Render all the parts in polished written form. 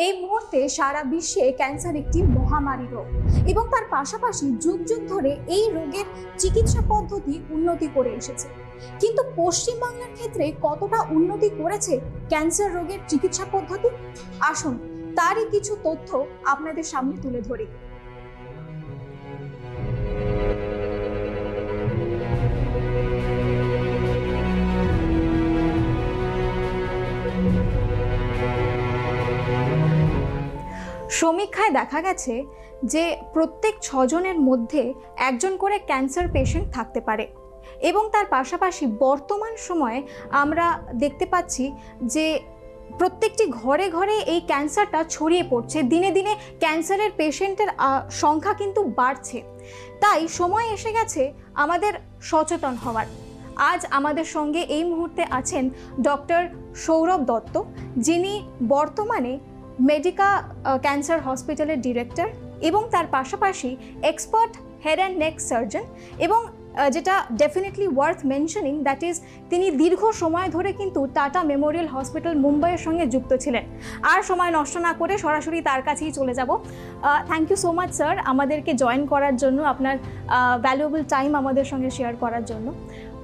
এই মুহূর্তে সারা বিশ্বে ক্যান্সার একটি মহামারী রোগ এবং তার পাশাপাশি যুগ যুগ ধরে এই রোগের চিকিৎসা পদ্ধতি উন্নতি করে এসেছে। কিন্তু পশ্চিমবাংলার ক্ষেত্রে কতটা উন্নতি করেছে ক্যান্সার রোগের চিকিৎসা পদ্ধতি, আসুন তারই কিছু তথ্য আপনাদের সামনে তুলে ধরি। সমীক্ষায় দেখা গেছে যে প্রত্যেক 6 জনের মধ্যে একজন করে ক্যান্সার পেশেন্ট থাকতে পারে এবং তার পাশাপাশি বর্তমান সময়ে আমরা দেখতে পাচ্ছি যে প্রত্যেকটি ঘরে ঘরে এই ক্যান্সারটা ছড়িয়ে পড়ছে। দিনে দিনে ক্যান্সারের পেশেন্টের সংখ্যা কিন্তু বাড়ছে। তাই সময় এসে গেছে আমাদের সচেতন হওয়ার। আজ আমাদের সঙ্গে এই মুহূর্তে আছেন ডক্টর সৌরভ দত্ত, যিনি বর্তমানে মেডিকা ক্যান্সার হসপিটালের ডিরেক্টর এবং তার পাশাপাশি expert head and neck surgeon, এবং যেটা definitely worth mentioning that is তিনি দীর্ঘ সময় ধরে কিন্তু টাটা মেমোরিয়াল হসপিটাল মুম্বাইয়ের সঙ্গে যুক্ত ছিলেন। আর সময় নষ্ট না করে সরাসরি তার কাছেই চলে যাব। Thank you so much sir, আমাদেরকে জয়েন করার জন্য, আপনার ভ্যালুয়েবল টাইম আমাদের সঙ্গে শেয়ার করার জন্য।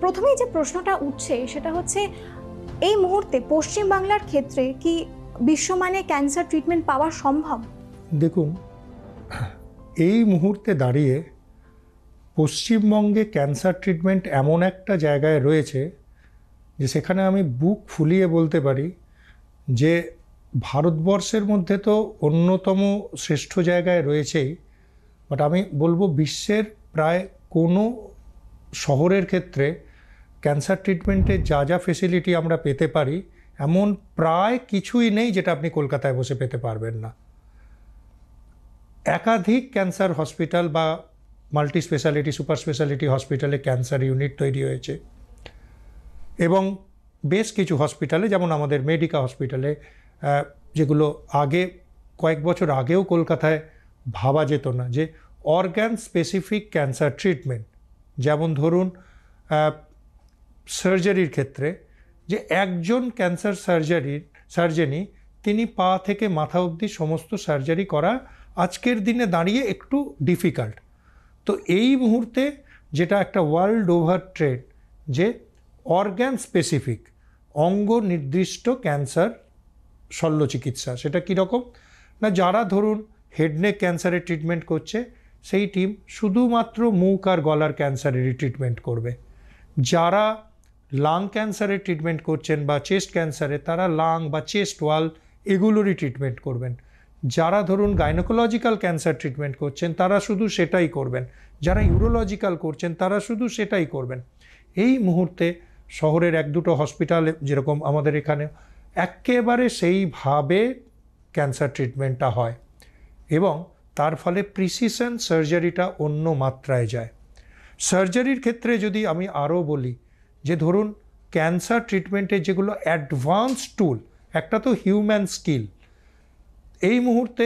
প্রথমেই যে প্রশ্নটা উঠছে সেটা হচ্ছে, এই মুহূর্তে পশ্চিমবাংলার ক্ষেত্রে কি বিশ্বমানে ক্যান্সার ট্রিটমেন্ট পাওয়া সম্ভব? দেখুন, এই মুহূর্তে দাঁড়িয়ে পশ্চিমবঙ্গে ক্যান্সার ট্রিটমেন্ট এমন একটা জায়গায় রয়েছে যে সেখানে আমি বুক ফুলিয়ে বলতে পারি যে ভারতবর্ষের মধ্যে তো অন্যতম শ্রেষ্ঠ জায়গায় রয়েছেই, বাট আমি বলবো বিশ্বের প্রায় কোনো শহরের ক্ষেত্রে ক্যান্সার ট্রিটমেন্টে যা যা ফেসিলিটি আমরা পেতে পারি এমন প্রায় কিছুই নেই যেটা আপনি কলকাতায় বসে পেতে পারবেন না। একাধিক ক্যান্সার হসপিটাল বা মাল্টি স্পেশালিটি, সুপার স্পেশালিটি হসপিটালে ক্যান্সার ইউনিট তৈরি হয়েছে এবং বেশ কিছু হসপিটালে, যেমন আমাদের মেডিকা হসপিটালে, যেগুলো আগে কয়েক বছর আগেও কলকাতায় ভাবা যেত না, যে অর্গ্যান স্পেসিফিক ক্যান্সার ট্রিটমেন্ট, যেমন ধরুন সার্জারির ক্ষেত্রে যে একজন ক্যান্সার সার্জেনই তিনি পা থেকে মাথা অবধি সমস্ত সার্জারি করা আজকের দিনে দাঁড়িয়ে একটু ডিফিকাল্ট। তো এই মুহূর্তে যেটা একটা ওয়ার্ল্ড ওভার ট্রেন্ড, যে অর্গ্যান স্পেসিফিক, অঙ্গ নির্দিষ্ট ক্যান্সার শল্য চিকিৎসা, সেটা কীরকম না, যারা ধরুন হেডনেক ক্যান্সারের ট্রিটমেন্ট করছে সেই টিম শুধুমাত্র মুখ আর গলার ক্যান্সারেরই ট্রিটমেন্ট করবে। যারা লাং ক্যান্সারের ট্রিটমেন্ট করছেন বা চেস্ট ক্যান্সারে, তারা লাং বা চেস্ট ওয়াল এগুলোরই ট্রিটমেন্ট করবেন। যারা ধরুন গাইনোকোলজিক্যাল ক্যান্সার ট্রিটমেন্ট করছেন তারা শুধু সেটাই করবেন। যারা ইউরোলজিক্যাল করছেন তারা শুধু সেটাই করবেন। এই মুহূর্তে শহরের 1-2 হসপিটাল, যেরকম আমাদের এখানে, একেবারে সেইভাবে ক্যান্সার ট্রিটমেন্টটা হয় এবং তার ফলে প্রিসিশন সার্জারিটা অন্য মাত্রায় যায়। সার্জারির ক্ষেত্রে যদি আমি আরও বলি, যে ধরুন ক্যান্সার ট্রিটমেন্টের যেগুলো অ্যাডভান্স টুল, একটা তো হিউম্যান স্কিল, এই মুহূর্তে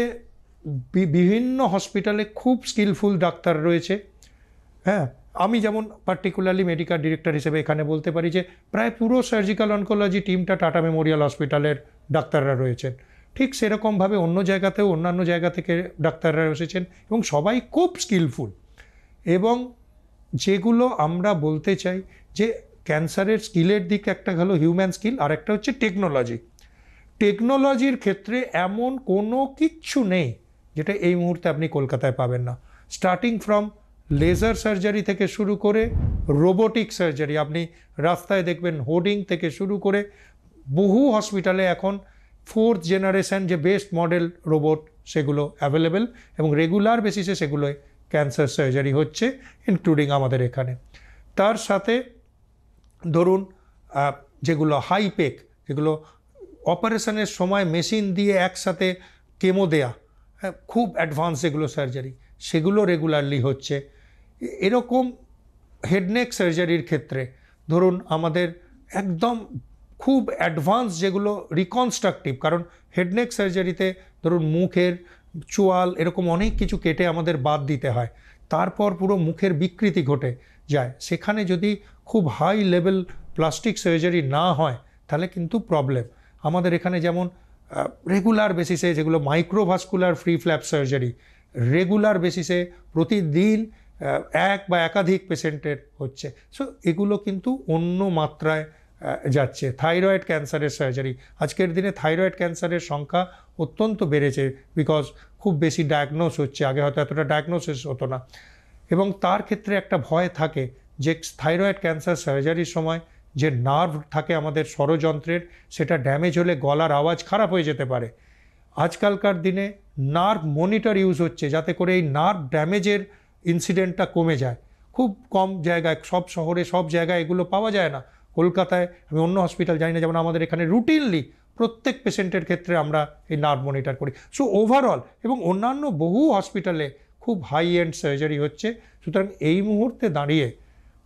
বিভিন্ন হসপিটালে খুব স্কিলফুল ডাক্তার রয়েছে। হ্যাঁ, আমি যেমন পার্টিকুলারলি মেডিকেল ডিরেক্টর হিসেবে এখানে বলতে পারি যে প্রায় পুরো সার্জিক্যাল অনকোলজি টিমটা টাটা মেমোরিয়াল হসপিটালের ডাক্তাররা রয়েছেন। ঠিক সেরকমভাবে অন্য জায়গাতেও অন্যান্য জায়গা থেকে ডাক্তাররা এসেছেন এবং সবাই খুব স্কিলফুল। এবং যেগুলো আমরা বলতে চাই যে ক্যান্সারের স্কিলের দিক একটা হলো হিউম্যান স্কিল, আর একটা হচ্ছে টেকনোলজি। টেকনোলজির ক্ষেত্রে এমন কোনো কিচ্ছু নেই যেটা এই মুহূর্তে আপনি কলকাতায় পাবেন না। স্টার্টিং ফ্রম লেজার সার্জারি থেকে শুরু করে রোবোটিক সার্জারি, আপনি রাস্তায় দেখবেন হোর্ডিং থেকে শুরু করে বহু হসপিটালে এখন 4th জেনারেশন যে বেস্ট মডেল রোবট, সেগুলো অ্যাভেলেবেল এবং রেগুলার বেসিসে সেগুলোয় ক্যান্সার সার্জারি হচ্ছে, ইনক্লুডিং আমাদের এখানে। তার সাথে ধরুন যেগুলো হাইপেক, যেগুলো অপারেশনের সময় মেশিন দিয়ে একসাথে কেমো দেয়া, খুব অ্যাডভান্স যেগুলো সার্জারি, সেগুলো রেগুলারলি হচ্ছে। এরকম হেডনেক সার্জারির ক্ষেত্রে ধরুন আমাদের একদম খুব অ্যাডভান্স যেগুলো রিকনস্ট্রাকটিভ, কারণ হেডনেক সার্জারিতে ধরুন মুখের চোয়াল এরকম অনেক কিছু কেটে আমাদের বাদ দিতে হয়, তারপর পুরো মুখের বিকৃতি ঘটে যায়। সেখানে যদি খুব হাই লেভেল প্লাস্টিক সার্জারি না হয় তাহলে কিন্তু প্রবলেম। আমাদের এখানে যেমন রেগুলার বেসিসে, যেগুলো microvascular free flap surgery, regular বেসিসে প্রতিদিন এক বা একাধিক পেশেন্টের হচ্ছে। সো এগুলো কিন্তু অন্য মাত্রায় যাচ্ছে। থাইরয়েড ক্যান্সারের সার্জারি, আজকের দিনে থাইরয়েড ক্যান্সারের সংখ্যা অত্যন্ত বেড়েছে, বিকজ খুব বেশি ডায়াগনোস হচ্ছে, আগে হয়তো এতটা ডায়াগনোসিস হতো না। এবং তার ক্ষেত্রে একটা ভয় থাকে যে থাইরয়েড ক্যান্সার সার্জারির সময় যে নার্ভ থাকে আমাদের স্বরযন্ত্রের, সেটা ড্যামেজ হলে গলার আওয়াজ খারাপ হয়ে যেতে পারে। আজকালকার দিনে নার্ভ মনিটর ইউজ হচ্ছে যাতে করে এই নার্ভ ড্যামেজের ইনসিডেন্টটা কমে যায়। খুব কম জায়গায়, সব শহরে সব জায়গায় এগুলো পাওয়া যায় না। কলকাতায়, আমি অন্য হসপিটাল জানি না, যেমন আমাদের এখানে রুটিনলি প্রত্যেক পেশেন্টের ক্ষেত্রে আমরা এই নার্ভ মনিটর করি। সো ওভারঅল এবং অন্যান্য বহু হসপিটালে খুব হাই এন্ড সার্জারি হচ্ছে। সুতরাং এই মুহূর্তে দাঁড়িয়ে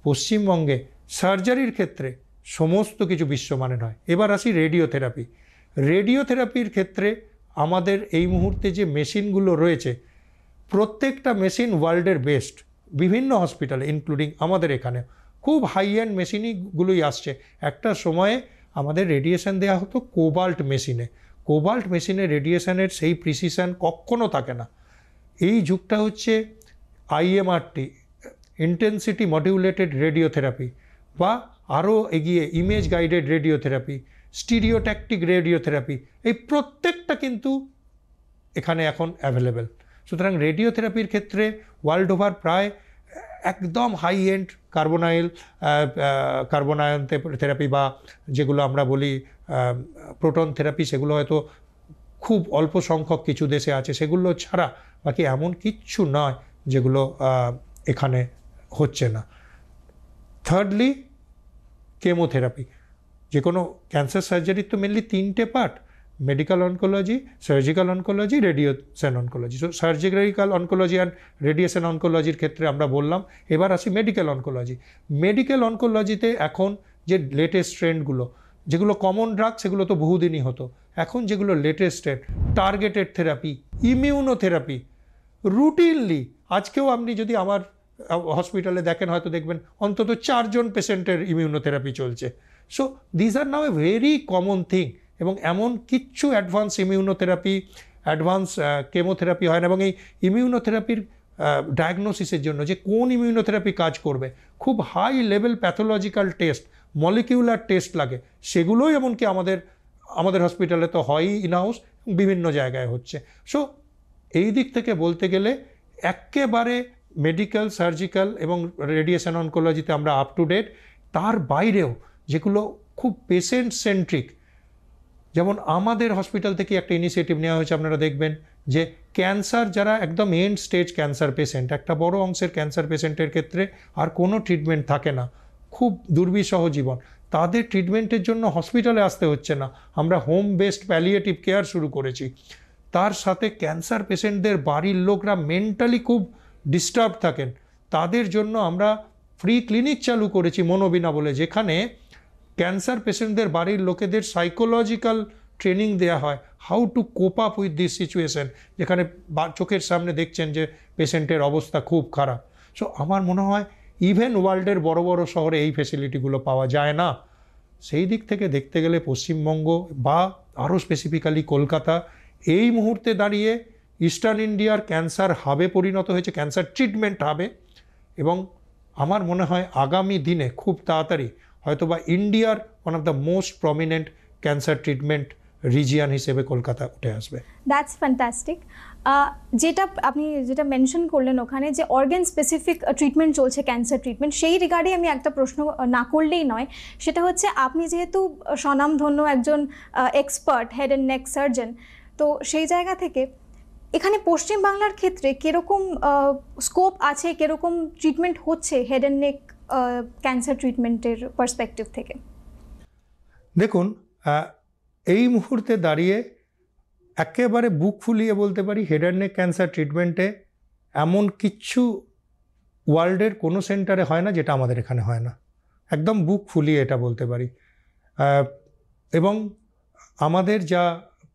পশ্চিমবঙ্গে সার্জারির ক্ষেত্রে সমস্ত কিছু বিশ্বমানের হয়। এবার আসি রেডিওথেরাপি। রেডিওথেরাপির ক্ষেত্রে আমাদের এই মুহূর্তে যে মেশিনগুলো রয়েছে, প্রত্যেকটা মেশিন ওয়ার্ল্ডের বেস্ট। বিভিন্ন হসপিটালে ইনক্লুডিং আমাদের এখানে খুব হাই এন্ড মেশিনগুলোই আসছে। একটা সময়ে আমাদের রেডিয়েশন দেওয়া হতো কোবাল্ট মেশিনে। কোবাল্ট মেশিনে রেডিয়েশনের সেই প্রিসিশন কখনো থাকে না। এই যুগটা হচ্ছে আইএমআরটি, ইন্টেন্সিটি মডিউলেটেড রেডিওথেরাপি, বা আরও এগিয়ে ইমেজ গাইডেড রেডিওথেরাপি, স্টিরিওট্যাকটিক রেডিওথেরাপি, এই প্রত্যেকটা কিন্তু এখানে এখন অ্যাভেলেবেল। সুতরাং রেডিওথেরাপির ক্ষেত্রে ওয়ার্ল্ড ওভার প্রায় একদম হাই এন্ড কার্বোনায়ন থেরাপি বা যেগুলো আমরা বলি প্রোটন থেরাপি, সেগুলো হয়তো খুব অল্প সংখ্যক কিছু দেশে আছে, সেগুলো ছাড়া বাকি এমন কিচ্ছু নয় যেগুলো এখানে হচ্ছে না। Thirdly, chemotherapy. যে কোনো ক্যান্সার সার্জারির তো মেনলি 3টে part: medical oncology, surgical oncology, radiation oncology. So surgical oncology and radiation অনকোলজির ক্ষেত্রে আমরা বললাম। এবার আসি মেডিকেল অনকোলজি। মেডিকেল অনকোলজিতে এখন যে লেটেস্ট ট্রেন্ডগুলো, যেগুলো কমন ড্রাগ সেগুলো তো বহুদিনই হতো, এখন যেগুলো latest trend, targeted therapy, immunotherapy, routinely আজকেও আপনি যদি আমার হসপিটালে দেখেন হয়তো দেখবেন অন্তত 4 জন পেশেন্টের ইমিউনোথেরাপি চলছে। So these are now a very common thing. এবং এমন কিচ্ছু অ্যাডভান্স ইমিউনোথেরাপি, অ্যাডভান্স কেমোথেরাপি হয় না। এবং এই ইমিউনোথেরাপির ডায়াগনোসিসের জন্য যে কোন ইমিউনোথেরাপি কাজ করবে, খুব high level pathological test, molecular test লাগে। সেগুলোই এমনকি আমাদের হসপিটালে তো হয়ই ইনহাউস, বিভিন্ন জায়গায় হচ্ছে। সো এই দিক থেকে বলতে গেলে একেবারে মেডিকেল, সার্জিক্যাল এবং রেডিয়েশন অনকোলজিতে আমরা আপ টু ডেট। তার বাইরেও যেগুলো খুব পেশেন্ট সেন্ট্রিক, যেমন আমাদের হসপিটাল থেকে একটা ইনিশিয়েটিভ নেওয়া হয়েছে, আপনারা দেখবেন যে ক্যান্সার যারা একদম এন্ড স্টেজ ক্যান্সার পেশেন্ট, একটা বড় অংশের ক্যান্সার পেশেন্টের ক্ষেত্রে আর কোনো ট্রিটমেন্ট থাকে না, খুব দুর্বিষহ জীবন, তাদের ট্রিটমেন্টের জন্য হসপিটালে আসতে হচ্ছে না, আমরা হোম বেসড প্যালিয়েটিভ কেয়ার শুরু করেছি। তার সাথে ক্যান্সার পেশেন্টদের বাড়ির লোকরা মেন্টালি খুব ডিস্টার্ব থাকেন, তাদের জন্য আমরা ফ্রি ক্লিনিক চালু করেছি মনোবিনা বলে, যেখানে ক্যান্সার পেশেন্টদের বাড়ির লোকেদের সাইকোলজিক্যাল ট্রেনিং দেওয়া হয়, how to cope up with this situation, যেখানে চোখের সামনে দেখছেন যে পেশেন্টের অবস্থা খুব খারাপ। সো আমার মনে হয় ইভেন ওয়ার্ল্ডের বড় বড় শহরে এই ফেসিলিটিগুলো পাওয়া যায় না। সেই দিক থেকে দেখতে গেলে পশ্চিমবঙ্গ বা আরও স্পেসিফিক্যালি কলকাতা এই মুহূর্তে দাঁড়িয়ে ইস্টার্ন ইন্ডিয়ার ক্যান্সার হাবে পরিণত হয়েছে, ক্যান্সার ট্রিটমেন্ট হাবে। এবং আমার মনে হয় আগামী দিনে খুব তাড়াতাড়ি হয়তোবা ইন্ডিয়ার one of the most prominent cancer treatment region হিসেবে কলকাতা উঠে আসবে। That's fantastic. আপনি যেটা মেনশন করলেন ওখানে যে অর্গান স্পেসিফিক ট্রিটমেন্ট চলছে, ক্যান্সার ট্রিটমেন্ট, সেই রিগার্ডে আমি একটা প্রশ্ন না করলেই নয়। সেটা হচ্ছে, আপনি যেহেতু স্বনামধন্য একজন expert head and neck surgeon, তো সেই জায়গা থেকে এখানে পশ্চিমবাংলার ক্ষেত্রে কীরকম স্কোপ আছে, কীরকম ট্রিটমেন্ট হচ্ছে হেড অ্যান্ড নেক ক্যান্সার ট্রিটমেন্টের পার্সপেক্টিভ থেকে? দেখুন, এই মুহূর্তে দাঁড়িয়ে একেবারে বুক ফুলিয়ে বলতে পারি হেড অ্যান্ড নেক ক্যান্সার ট্রিটমেন্টে এমন কিচ্ছু ওয়ার্ল্ডের কোনো সেন্টারে হয় না যেটা আমাদের এখানে হয় না। একদম বুক ফুলিয়ে এটা বলতে পারি। এবং আমাদের যা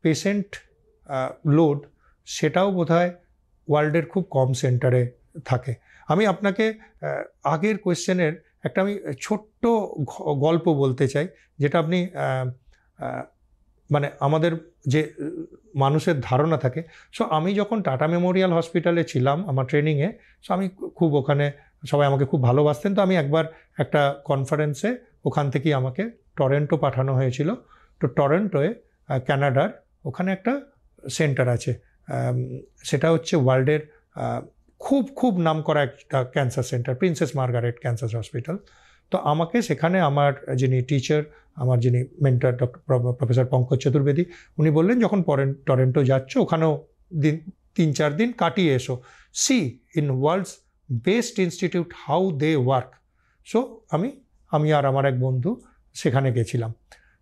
পেশেন্ট লোড, সেটাও বোধহয় ওয়ার্ল্ডের খুব কম সেন্টারে থাকে। আমি আপনাকে আগের কোয়েশ্চেনের একটা আমি ছোট্ট গল্প বলতে চাই, যেটা আপনি মানে আমাদের যে মানুষের ধারণা থাকে। সো আমি যখন টাটা মেমোরিয়াল হসপিটালে ছিলাম আমার ট্রেনিংয়ে, সো আমি খুব ওখানে সবাই আমাকে খুব ভালোবাসতেন। তো আমি একবার একটা কনফারেন্সে ওখান থেকেই আমাকে টরেন্টো পাঠানো হয়েছিল। তো টরেন্টোয় ক্যানাডার ওখানে একটা সেন্টার আছে, সেটা হচ্ছে ওয়ার্ল্ডের খুব খুব নাম করা একটা cancer centre, princess Margaret cancer hospital. তো আমাকে সেখানে আমার যিনি টিচার, আমার যিনি মেন্টর প্রফেসর পঙ্কজ চতুর্বেদী, উনি বললেন যখন টরেন্টো যাচ্ছ ওখানেও 3-4 দিন কাটিয়ে এসো, see in world's best institute how they work. So আমি আর আমার এক বন্ধু সেখানে গেছিলাম।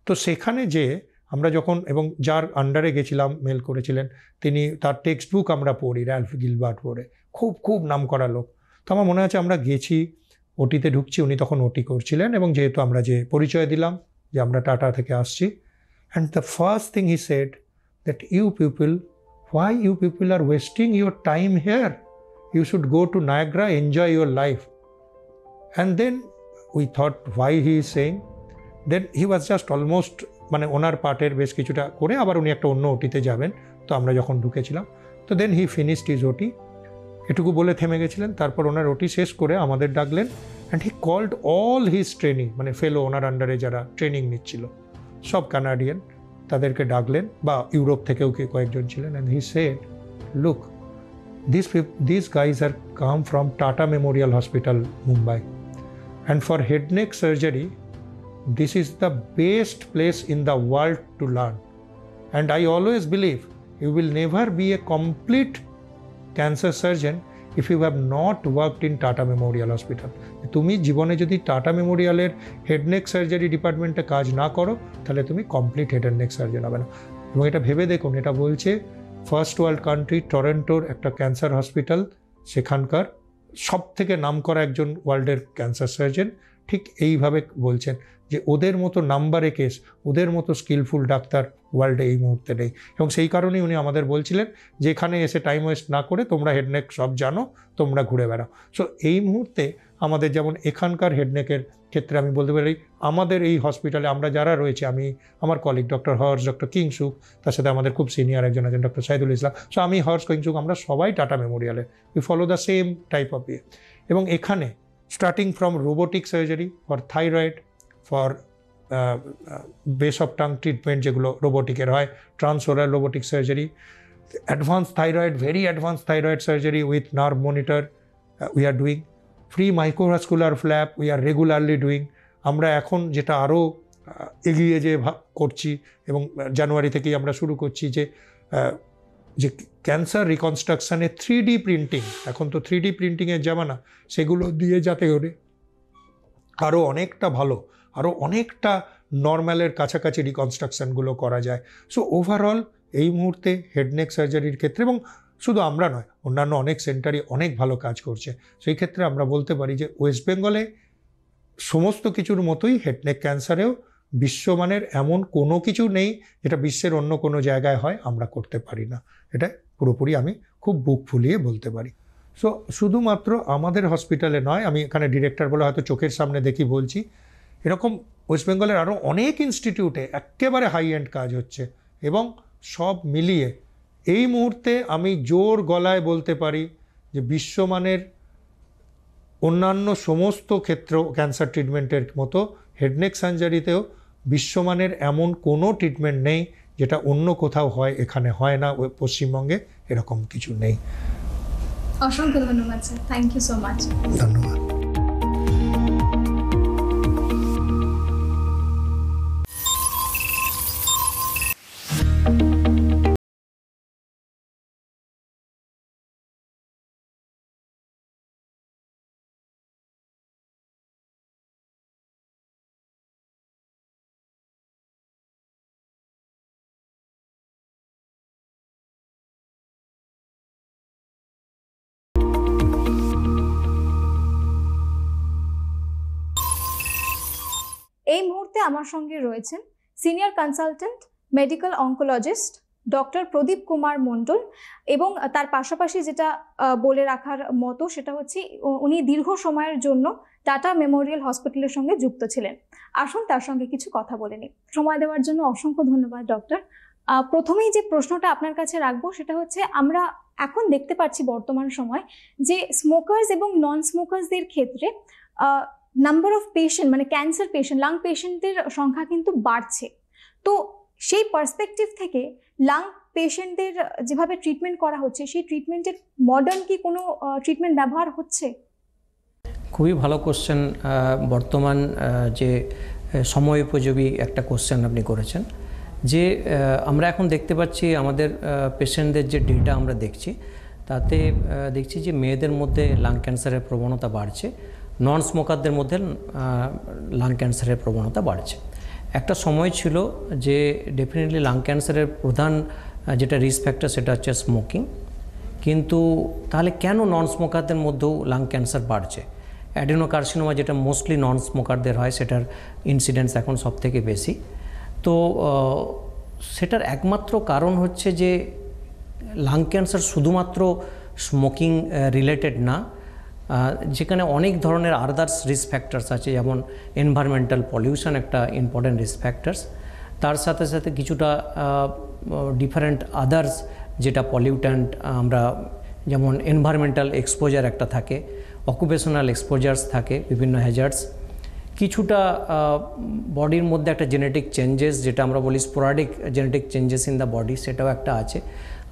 তো সেখানে যে আমরা যখন, এবং যার আন্ডারে গেছিলাম মেল করেছিলেন তিনি, তার টেক্সট বুক আমরা পড়ি, র্যালফ গিলবার্ট পড়ে, খুব খুব নাম করা লোক। তো আমার মনে আছে আমরা গেছি, ওটিতে ঢুকছি, উনি তখন ওটি করছিলেন, এবং যেহেতু আমরা যে পরিচয় দিলাম যে আমরা টাটা থেকে আসছি, and the first thing he said that you people, why you people are wasting your time here? You should go to Niagara, enjoy your life. And then we thought why he is saying, then he was just almost মানে ওনার পার্টের বেশ কিছুটা করে আবার উনি একটা অন্য ওটিতে যাবেন। তো আমরা যখন ঢুকেছিলাম, তো দেন হি ফিনিশড হিজ ওটি, এটুকু বলে থেমে গেছিলেন। তারপর ওনার ওটি শেষ করে আমাদের ডাকলেন, and he called all his training, মানে ফেলো ওনার আন্ডারে যারা ট্রেনিং নিচ্ছিল সব কানাডিয়ান, তাদেরকে ডাকলেন, বা ইউরোপ থেকেও কয়েকজন ছিলেন, and he said, look, these guys are come from Tata Memorial Hospital, Mumbai, and for head neck surgery, this is the best place in the world to learn. And I always believe you will never be a complete cancer surgeon if you have not worked in Tata Memorial Hospital. তুমি জীবনে যদি tata মেমোরিয়ালের head neck surgery ডিপার্টমেন্টে কাজ না করো, তাহলে তুমি complete head and neck surgeon হবে না। এবং এটা ভেবে দেখুন, এটা বলছে ফার্স্ট ওয়ার্ল্ড কান্ট্রি টরেন্টোর একটা ক্যান্সার হসপিটাল, সেখানকার সব থেকে নাম করা একজন ওয়ার্ল্ডের ক্যান্সার সার্জন ঠিক এইভাবে বলছেন যে ওদের মতো নাম্বারে কেস, ওদের মতো স্কিলফুল ডাক্তার ওয়ার্ল্ডে এই মুহূর্তে নেই। এবং সেই কারণেই উনি আমাদের বলছিলেন যে এখানে এসে টাইম ওয়েস্ট না করে তোমরা হেডনেক সব জানো, তোমরা ঘুরে বেড়াও। সো এই মুহূর্তে আমাদের যেমন এখানকার হেডনেকের ক্ষেত্রে আমি বলতে পারি, আমাদের এই হসপিটালে আমরা যারা রয়েছে, আমি, আমার colleague doctor Harsh, doctor Kingshuk, তার সাথে আমাদের খুব সিনিয়র একজন আছেন ডক্টর সাইদুল ইসলাম। সো আমি, হর্ষ, কিংসুক, আমরা সবাই টাটা মেমোরিয়ালে, we follow the same type of ইয়ে। এবং এখানে starting from robotic surgery for thyroid, for base of tongue treatment যেগুলো রোবোটিকের হয়, transoral robotic surgery, advance thyroid, very advance thyroid surgery with nerve monitor we are doing, free microvascular flap we are regularly doing. আমরা এখন যেটা আরও এগিয়ে যে করছি, এবং জানুয়ারি থেকেই আমরা শুরু করছি যে ক্যান্সার রিকনস্ট্রাকশানে 3D প্রিন্টিং, এখন তো 3D প্রিন্টিংয়ের জামানা, সেগুলো দিয়ে যাতে করে আরও অনেকটা ভালো, আরও অনেকটা নর্মালের কাছাকাছি রিকনস্ট্রাকশানগুলো করা যায়। সো ওভারঅল এই মুহূর্তে হেডনেক সার্জারির ক্ষেত্রে, এবং শুধু আমরা নয়, অন্যান্য অনেক সেন্টারই অনেক ভালো কাজ করছে, সেই ক্ষেত্রে আমরা বলতে পারি যে ওয়েস্ট বেঙ্গলে সমস্ত কিছুর মতোই হেডনেক ক্যান্সারেও বিশ্বমানের এমন কোনো কিছু নেই যেটা বিশ্বের অন্য কোনো জায়গায় হয় আমরা করতে পারি না। এটা পুরোপুরি আমি খুব বুক ফুলিয়ে বলতে পারি। সো শুধুমাত্র আমাদের হসপিটালে নয়, আমি এখানে ডিরেক্টর বলে হয়তো চোখের সামনে দেখি বলছি, এরকম ওয়েস্ট বেঙ্গলের আরও অনেক ইনস্টিটিউটে একেবারে হাই এন্ড কাজ হচ্ছে। এবং সব মিলিয়ে এই মুহূর্তে আমি জোর গলায় বলতে পারি যে বিশ্বমানের অন্যান্য সমস্ত ক্ষেত্র ক্যান্সার ট্রিটমেন্টের মতো হেডনেক সার্জারিতেও বিশ্বমানের এমন কোনো ট্রিটমেন্ট নেই যেটা অন্য কোথাও হয় এখানে হয় না, পশ্চিমবঙ্গে এরকম কিছু নেই। অসংখ্য ধন্যবাদ sir, thank you so much. ধন্যবাদ। এই মুহূর্তে আমার সঙ্গে রয়েছেন senior consultant medical oncologist doctor Pradip Kumar Mondal, এবং তার পাশাপাশি যেটা বলে রাখার মতো সেটা হচ্ছে উনি দীর্ঘ সময়ের জন্য টাটা মেমোরিয়াল হসপিটালের সঙ্গে যুক্ত ছিলেন। আসুন তার সঙ্গে কিছু কথা বলে নিই। সময় দেওয়ার জন্য অসংখ্য ধন্যবাদ ডক্টর। প্রথমেই যে প্রশ্নটা আপনার কাছে রাখবো সেটা হচ্ছে, আমরা এখন দেখতে পাচ্ছি বর্তমান সময় যে স্মোকার্স এবং নন স্মোকার্সদের ক্ষেত্রে নাম্বার অফ পেশেন্ট, মানে ক্যান্সার পেশেন্ট, লাং পেশেন্টের সংখ্যা কিন্তু বাড়ছে। তো সেই পার্সপেক্টিভ থেকে লাং পেশেন্টদের যেভাবে ট্রিটমেন্ট করা হচ্ছে, সেই ট্রিটমেন্টের মডার্ন কি কোনো ট্রিটমেন্ট ব্যবহার হচ্ছে? খুবই ভালো কোশ্চেন। বর্তমান যে সময় উপযোগী একটা কোশ্চেন আপনি করেছেন, যে আমরা এখন দেখতে পাচ্ছি আমাদের পেশেন্টদের যে ডেটা আমরা দেখছি, তাতে দেখছি যে মেয়েদের মধ্যে লাং ক্যান্সারের প্রবণতা বাড়ছে, নন স্মোকারদের মধ্যে লাং ক্যান্সারের প্রবণতা বাড়ছে। একটা সময় ছিল যে ডেফিনেটলি লাং ক্যান্সারের প্রধান যেটা রিস্ক ফ্যাক্টর সেটা হচ্ছে স্মোকিং, কিন্তু তাহলে কেন নন স্মোকারদের মধ্যেও লাং ক্যান্সার বাড়ছে? অ্যাডেনোকার্সিনোমা যেটা মোস্টলি নন স্মোকারদের হয়, সেটার ইনসিডেন্স এখন সবথেকে বেশি। তো সেটার একমাত্র কারণ হচ্ছে যে লাং ক্যান্সার শুধুমাত্র স্মোকিং রিলেটেড না, যেখানে অনেক ধরনের আদার্স রিস্ক ফ্যাক্টরস আছে, যেমন এনভায়রনমেন্টাল পলিউশন একটা ইম্পর্ট্যান্ট রিস্ক ফ্যাক্টরস, তার সাথে সাথে কিছুটা ডিফারেন্ট আদার্স যেটা পলিউট্যান্ট আমরা, যেমন এনভায়রনমেন্টাল এক্সপোজার একটা থাকে, অকুপেশনাল এক্সপোজার্স থাকে, বিভিন্ন হ্যাজার্ডস, কিছুটা বডির মধ্যে একটা জেনেটিক চেঞ্জেস যেটা আমরা বলি sporadic genetic changes in the body, সেটাও একটা আছে।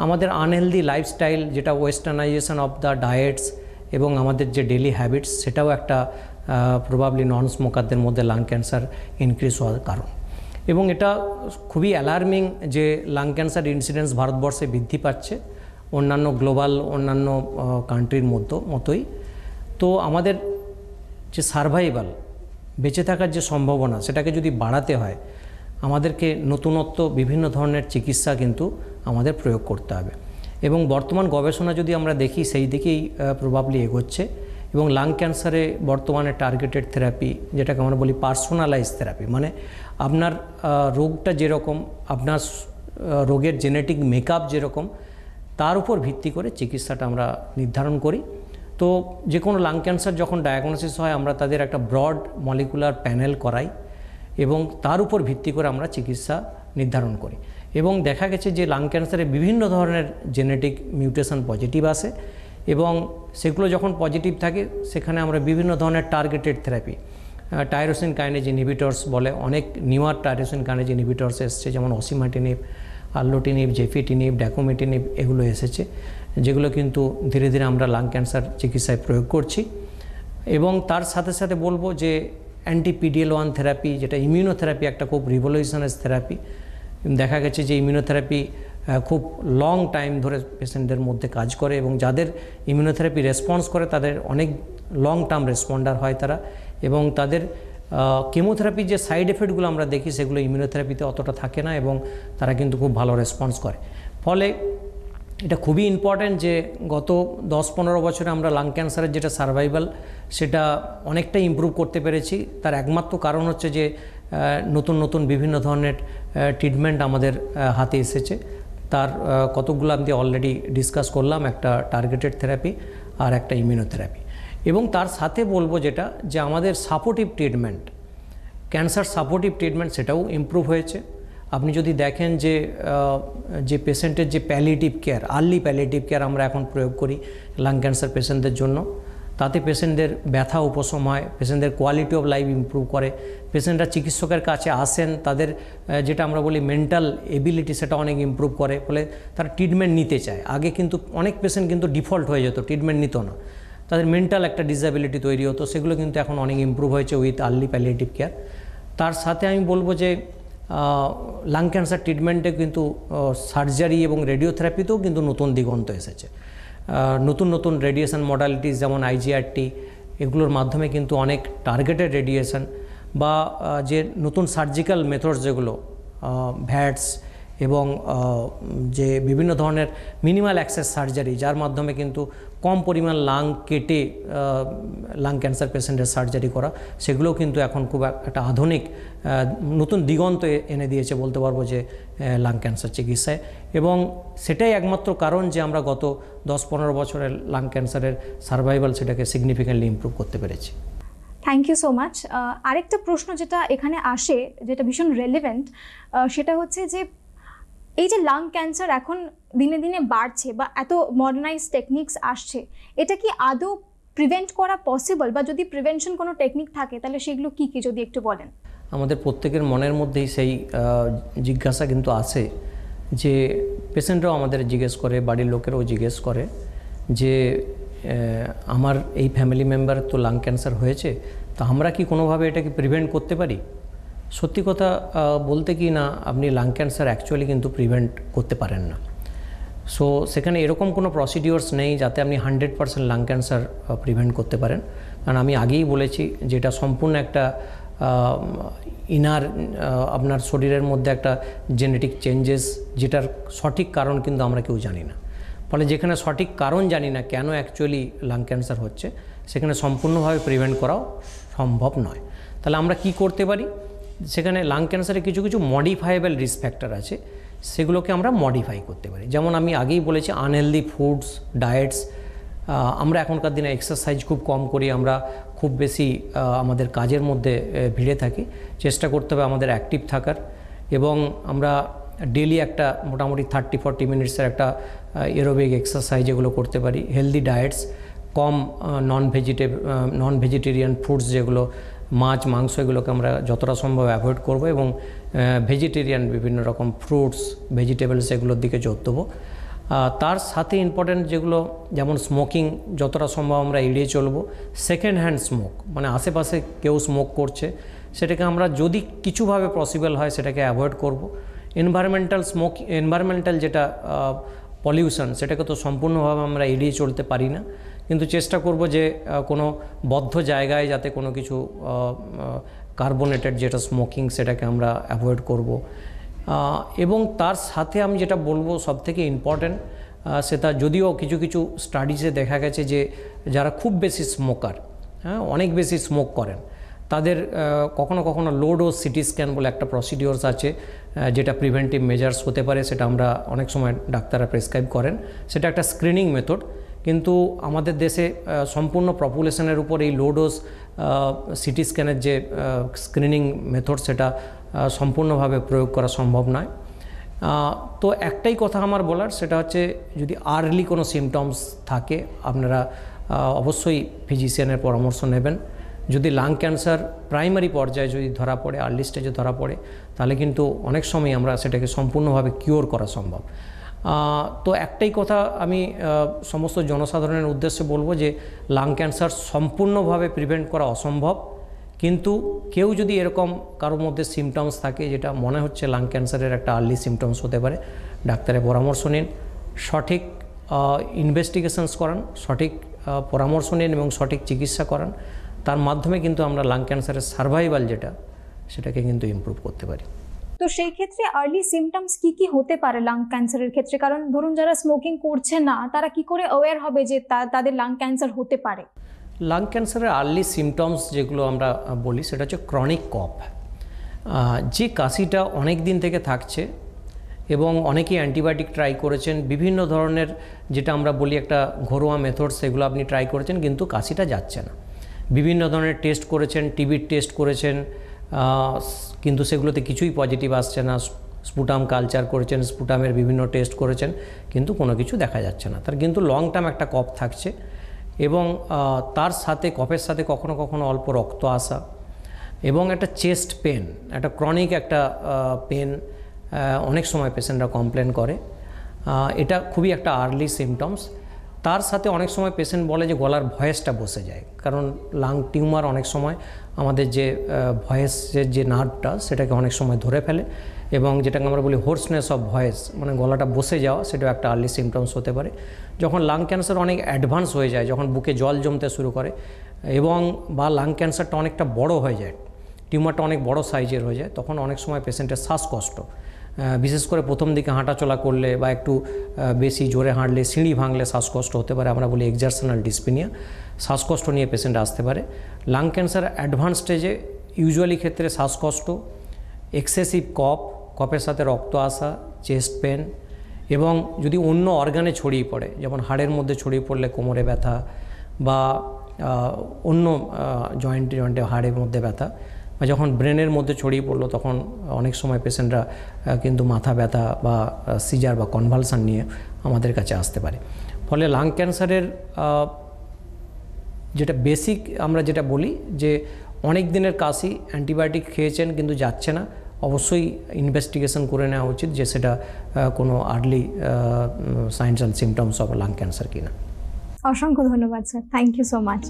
আমাদের আনহেলদি লাইফস্টাইল যেটা ওয়েস্টার্নাইজেশন অফ দ্য ডায়েটস এবং আমাদের যে ডেলি হ্যাবিটস, সেটাও একটা প্রবাবলি নন স্মোকারদের মধ্যে লাং ক্যান্সার ইনক্রিজ হওয়ার কারণ। এবং এটা খুবই অ্যালার্মিং যে লাং ক্যান্সার ইনসিডেন্স ভারতবর্ষে বৃদ্ধি পাচ্ছে অন্যান্য গ্লোবাল অন্যান্য কান্ট্রির মতোই। তো আমাদের যে সার্ভাইভাল, বেঁচে থাকার যে সম্ভাবনা, সেটাকে যদি বাড়াতে হয় আমাদেরকে নতুনত্ব বিভিন্ন ধরনের চিকিৎসা কিন্তু আমাদের প্রয়োগ করতে হবে। এবং বর্তমান গবেষণা যদি আমরা দেখি, সেই দিকেই প্রবাবলি এগোচ্ছে। এবং লাং ক্যান্সারে বর্তমানে টার্গেটেড থেরাপি, যেটাকে আমরা বলি পার্সোনালাইজ থেরাপি, মানে আপনার রোগটা যেরকম, আপনার রোগের জেনেটিক মেকআপ যেরকম, তার উপর ভিত্তি করে চিকিৎসাটা আমরা নির্ধারণ করি। তো যে কোনো লাং ক্যান্সার যখন ডায়াগনোসিস হয়, আমরা তাদের একটা ব্রড মলিকুলার প্যানেল করাই এবং তার উপর ভিত্তি করে আমরা চিকিৎসা নির্ধারণ করি। এবং দেখা গেছে যে লাং ক্যান্সারে বিভিন্ন ধরনের জেনেটিক মিউটেশন পজিটিভ আসে, এবং সেগুলো যখন পজিটিভ থাকে সেখানে আমরা বিভিন্ন ধরনের targeted therapy, tyrosine kinase inhibitors বলে, অনেক নিউয়ার টাইরোসিন কাইনেজ ইনহিবিটর্স এসছে, যেমন অসিমাটিনিব, আর্লোটিনিব, জেফিটিনিব, ড্যাকোমিটিনিব, এগুলো এসেছে, যেগুলো কিন্তু ধীরে ধীরে আমরা লাং ক্যান্সার চিকিৎসায় প্রয়োগ করছি। এবং তার সাথে সাথে বলবো যে অ্যান্টি PD-L1 থেরাপি, যেটা ইমিউনোথেরাপি, একটা খুব রিভলিউশনারি থেরাপি। দেখা গেছে যে ইমিউনোথেরাপি খুব লং টাইম ধরে পেশেন্টদের মধ্যে কাজ করে, এবং যাদের ইমিউনোথেরাপি রেসপন্স করে তাদের অনেক লং টার্ম রেসপন্ডার হয় তারা। এবং তাদের কেমোথেরাপির যে সাইড এফেক্টগুলো আমরা দেখি, সেগুলো ইমিউনোথেরাপিতে অতটা থাকে না, এবং তারা কিন্তু খুব ভালো রেসপন্স করে। ফলে এটা খুবই ইম্পর্ট্যান্ট যে গত 10-15 বছরে আমরা লাং ক্যান্সারের যেটা সার্ভাইভাল, সেটা অনেকটাই ইমপ্রুভ করতে পেরেছি। তার একমাত্র কারণ হচ্ছে যে নতুন নতুন বিভিন্ন ধরনের ট্রিটমেন্ট আমাদের হাতে এসেছে। তার কতগুলো আমি অলরেডি ডিসকাস করলাম, একটা টার্গেটেড থেরাপি আর একটা ইমিউনোথেরাপি। এবং তার সাথে বলবো যেটা, যে আমাদের supportive treatment, cancer supportive treatment, সেটাও ইমপ্রুভ হয়েছে। আপনি যদি দেখেন যে পেশেন্টের যে palliative care, early palliative care আমরা এখন প্রয়োগ করি লাং ক্যান্সার পেশেন্টদের জন্য, তাতে পেশেন্টদের ব্যথা উপশম হয়, পেশেন্টদের কোয়ালিটি অফ লাইফ ইমপ্রুভ করে, পেশেন্টরা চিকিৎসকের কাছে আসেন, তাদের যেটা আমরা বলি মেন্টাল এবিলিটি, সেটা অনেক ইমপ্রুভ করে, ফলে তারা ট্রিটমেন্ট নিতে চায়। আগে কিন্তু অনেক পেশেন্ট কিন্তু ডিফল্ট হয়ে যেত, ট্রিটমেন্ট নিত না, তাদের মেন্টাল একটা ডিসএবিলিটি তৈরি হতো, সেগুলো কিন্তু এখন অনেক ইমপ্রুভ হয়েছে উইথ আর্লি প্যালিয়েটিভ কেয়ার। তার সাথে আমি বলবো যে লাং ক্যান্সার ট্রিটমেন্টে কিন্তু সার্জারি এবং রেডিওথেরাপিতেও কিন্তু নতুন দিগন্ত এসেছে। নতুন নতুন রেডিয়েশন মডালিটিস, যেমন IGRT, এগুলোর মাধ্যমে কিন্তু অনেক টার্গেটেড রেডিয়েশন বা যে নতুন সার্জিক্যাল মেথডস, যেগুলো ভ্যাটস এবং যে বিভিন্ন ধরনের মিনিমাল অ্যাক্সেস সার্জারি, যার মাধ্যমে কিন্তু কম পরিমাণ লাং কেটে লাং ক্যান্সার পেশেন্টের সার্জারি করা, সেগুলোও কিন্তু এখন খুব একটা আধুনিক নতুন দিগন্ত এনে দিয়েছে বলতে পারবো যে লাং ক্যান্সার চিকিৎসায়। এবং সেটাই একমাত্র কারণ যে আমরা গত 10-15 বছরের লাং ক্যান্সারের সার্ভাইভাল সেটাকে সিগনিফিক্যান্টলি ইমপ্রুভ করতে পেরেছি। Thank you so much. আরেকটা প্রশ্ন যেটা এখানে আসে, যেটা ভীষণ রেলেভেন্ট, সেটা হচ্ছে যে এই যে লাং ক্যান্সার এখন দিনে দিনে বাড়ছে বা এত মডার্নাইজ টেকনিক্স আসছে, এটা কি আদৌ প্রিভেন্ট করা পসিবল, বা যদি প্রিভেনশন কোনো টেকনিক থাকে তাহলে সেগুলো কি কি যদি একটু বলেন? আমাদের প্রত্যেকের মনের মধ্যেই সেই জিজ্ঞাসা কিন্তু আছে, যে পেশেন্টরাও আমাদের জিজ্ঞেস করে, বাড়ির লোকেরাও জিজ্ঞেস করে যে আমার এই ফ্যামিলি মেম্বারের তো লাং ক্যান্সার হয়েছে, তো আমরা কি কোনোভাবে এটাকে প্রিভেন্ট করতে পারি? সত্যি কথা বলতে কি না, আপনি লাং ক্যান্সার অ্যাকচুয়ালি কিন্তু প্রিভেন্ট করতে পারেন না। সো সেখানে এরকম কোনো প্রসিডিওর্স নেই যাতে আপনি 100% লাং ক্যান্সার প্রিভেন্ট করতে পারেন। কারণ আমি আগেই বলেছি যে এটা সম্পূর্ণ একটা ইনার আপনার শরীরের মধ্যে একটা জেনেটিক চেঞ্জেস, যেটার সঠিক কারণ কিন্তু আমরা কেউ জানি না। ফলে যেখানে সঠিক কারণ জানি না কেন অ্যাকচুয়ালি লাং ক্যান্সার হচ্ছে, সেখানে সম্পূর্ণভাবে প্রিভেন্ট করাও সম্ভব নয়। তাহলে আমরা কি করতে পারি? সেখানে লাং ক্যান্সারে কিছু কিছু মডিফায়েবল রিস্ক ফ্যাক্টর আছে, সেগুলোকে আমরা মডিফাই করতে পারি। যেমন আমি আগেই বলেছি, আনহেলদি ফুডস, ডায়েটস। আমরা এখনকার দিনে এক্সারসাইজ খুব কম করি, আমরা খুব বেশি আমাদের কাজের মধ্যে ভিড়ে থাকি। চেষ্টা করতে হবে আমাদের অ্যাক্টিভ থাকার, এবং আমরা ডেলি একটা মোটামুটি 30-40 মিনিটসের একটা এরোবিক এক্সারসাইজ এগুলো করতে পারি। হেলদি ডায়েটস, কম নন ভেজিটেরিয়ান ফুডস, যেগুলো মাছ, মাংস, এগুলোকে আমরা যতটা সম্ভব অ্যাভয়েড করব, এবং ভেজিটেরিয়ান বিভিন্ন রকম ফ্রুটস, ভেজিটেবলস এগুলোর দিকে জোর দেবো। তার সাথে ইম্পর্ট্যান্ট যেগুলো, যেমন স্মোকিং যতটা সম্ভব আমরা এড়িয়ে চলবো। সেকেন্ড হ্যান্ড স্মোক, মানে আশেপাশে কেউ স্মোক করছে, সেটাকে আমরা যদি কিছুভাবে পসিবল হয় সেটাকে অ্যাভয়েড করব। এনভায়রনমেন্টাল যেটা পলিউশন, সেটাকে তো সম্পূর্ণভাবে আমরা এড়িয়ে চলতে পারি না, কিন্তু চেষ্টা করব যে কোনো বদ্ধ জায়গায় যাতে কোনো কিছু কার্বোনেটেড যেটা স্মোকিং, সেটাকে আমরা অ্যাভয়েড করব। এবং তার সাথে আমি যেটা বলবো সবথেকে ইম্পর্ট্যান্ট, সেটা যদিও কিছু কিছু স্টাডিজে দেখা গেছে যে যারা খুব বেশি স্মোকার, অনেক বেশি স্মোক করেন, তাদের কখনো কখনো লো ডোজ সিটি স্ক্যান বলে একটা প্রসিডিওরস আছে, যেটা প্রিভেন্টিভ মেজার্স হতে পারে। সেটা আমরা অনেক সময় ডাক্তাররা প্রেসক্রাইব করেন, সেটা একটা স্ক্রিনিং মেথড। কিন্তু আমাদের দেশে সম্পূর্ণ পপুলেশনের উপর এই লো ডোজ সিটি স্ক্যানের যে স্ক্রিনিং মেথড, সেটা সম্পূর্ণভাবে প্রয়োগ করা সম্ভব নয়। তো একটাই কথা আমার বলার, সেটা হচ্ছে যদি আর্লি কোনো সিমটমস থাকে, আপনারা অবশ্যই ফিজিশিয়ানের পরামর্শ নেবেন। যদি লাং ক্যান্সার প্রাইমারি পর্যায়ে যদি ধরা পড়ে, আর্লি স্টেজে ধরা পড়ে, তাহলে কিন্তু অনেক সময় আমরা সেটাকে সম্পূর্ণভাবে কিওর করা সম্ভব। তো একটাই কথা আমি সমস্ত জনসাধারণের উদ্দেশ্যে বলবো যে লাং ক্যান্সার সম্পূর্ণভাবে প্রিভেন্ট করা অসম্ভব, কিন্তু কেউ যদি এরকম কারোর মধ্যে সিমটমস থাকে যেটা মনে হচ্ছে লাং ক্যান্সারের একটা আর্লি সিমটমস হতে পারে, ডাক্তারের পরামর্শ নিন, সঠিক ইনভেস্টিগেশনস করান, সঠিক পরামর্শ নিন এবং সঠিক চিকিৎসা করান। তার মাধ্যমে কিন্তু আমরা লাং ক্যান্সারের সার্ভাইভাল যেটা, সেটাকে কিন্তু ইমপ্রুভ করতে পারি। তো সেই ক্ষেত্রে আর্লি সিমটমস কি কি হতে পারে লাং ক্যান্সারের ক্ষেত্রে? কারণ ধরুন যারা স্মোকিং করছে না, তারা কি করে অ্যাওয়্যার হবে যে তাদের লাং ক্যান্সার হতে পারে? লাং ক্যান্সারের আর্লি সিমটমস যেগুলো আমরা বলি, সেটা হচ্ছে ক্রনিক কফ। যে কাশিটা অনেক দিন থেকে থাকছে, এবং অনেকেই অ্যান্টিবায়োটিক ট্রাই করেছেন, বিভিন্ন ধরনের যেটা আমরা বলি একটা ঘরোয়া মেথড, সেগুলো আপনি ট্রাই করেছেন, কিন্তু কাশিটা যাচ্ছে না। বিভিন্ন ধরনের টেস্ট করেছেন, টিবির টেস্ট করেছেন, কিন্তু সেগুলোতে কিছুই পজিটিভ আসছে না। স্পুটাম কালচার করেছেন, স্পুটামের বিভিন্ন টেস্ট করেছেন, কিন্তু কোনো কিছু দেখা যাচ্ছে না। তার কিন্তু লং টার্ম একটা কফ থাকছে, এবং তার সাথে কফের সাথে কখনো কখনো অল্প রক্ত আসা, এবং একটা চেস্ট পেন, একটা ক্রনিক একটা পেন অনেক সময় পেশেন্টরা কমপ্লেন করে। এটা খুবই একটা আর্লি সিমটমস। তার সাথে অনেক সময় পেশেন্ট বলে যে গলার ভয়েসটা বসে যায়, কারণ লাং টিউমার অনেক সময় আমাদের যে ভয়েসের যে নার্ভটা, সেটাকে অনেক সময় ধরে ফেলে, এবং যেটাকে আমরা বলি হোর্সনেস অফ ভয়েস, মানে গলাটা বসে যাওয়া, সেটাও একটা আর্লি সিমটমস হতে পারে। যখন লাং ক্যান্সার অনেক অ্যাডভান্স হয়ে যায়, যখন বুকে জল জমতে শুরু করে, এবং বা লাং ক্যান্সারটা অনেকটা বড় হয়ে যায়, টিউমারটা অনেক বড় সাইজের হয়ে যায়, তখন অনেক সময় পেশেন্টের শ্বাসকষ্ট, বিশেষ করে প্রথম দিকে হাঁটাচলা করলে বা একটু বেশি জোরে হাঁটলে, সিঁড়ি ভাঙলে শ্বাসকষ্ট হতে পারে, আমরা বলি এক্সারশনাল ডিসপিনিয়া, শ্বাসকষ্ট নিয়ে পেশেন্ট আসতে পারে। লাং ক্যান্সার অ্যাডভান্স স্টেজে ইউজুয়ালি ক্ষেত্রে শ্বাসকষ্ট, এক্সেসিভ কফ, কফের সাথে রক্ত আসা, চেস্ট পেন, এবং যদি অন্য অর্গানে ছড়িয়ে পড়ে, যেমন হাড়ের মধ্যে ছড়িয়ে পড়লে কোমরে ব্যথা বা অন্য জয়েন্টে হাড়ের মধ্যে ব্যথা, বা যখন ব্রেনের মধ্যে ছড়িয়ে পড়লো তখন অনেক সময় পেশেন্টরা কিন্তু মাথা ব্যথা বা সিজার বা কনভালশন নিয়ে আমাদের কাছে আসতে পারে। ফলে লাং ক্যান্সারের যেটা বেসিক আমরা যেটা বলি যে অনেক দিনের কাশি, অ্যান্টিবায়োটিক খেয়েছেন কিন্তু যাচ্ছে না, অবশ্যই ইনভেস্টিগেশন করে নেওয়া উচিত যে সেটা কোনো early signs and symptoms of lung cancer কিনা। অসংখ্য ধন্যবাদ sir, thank you so much.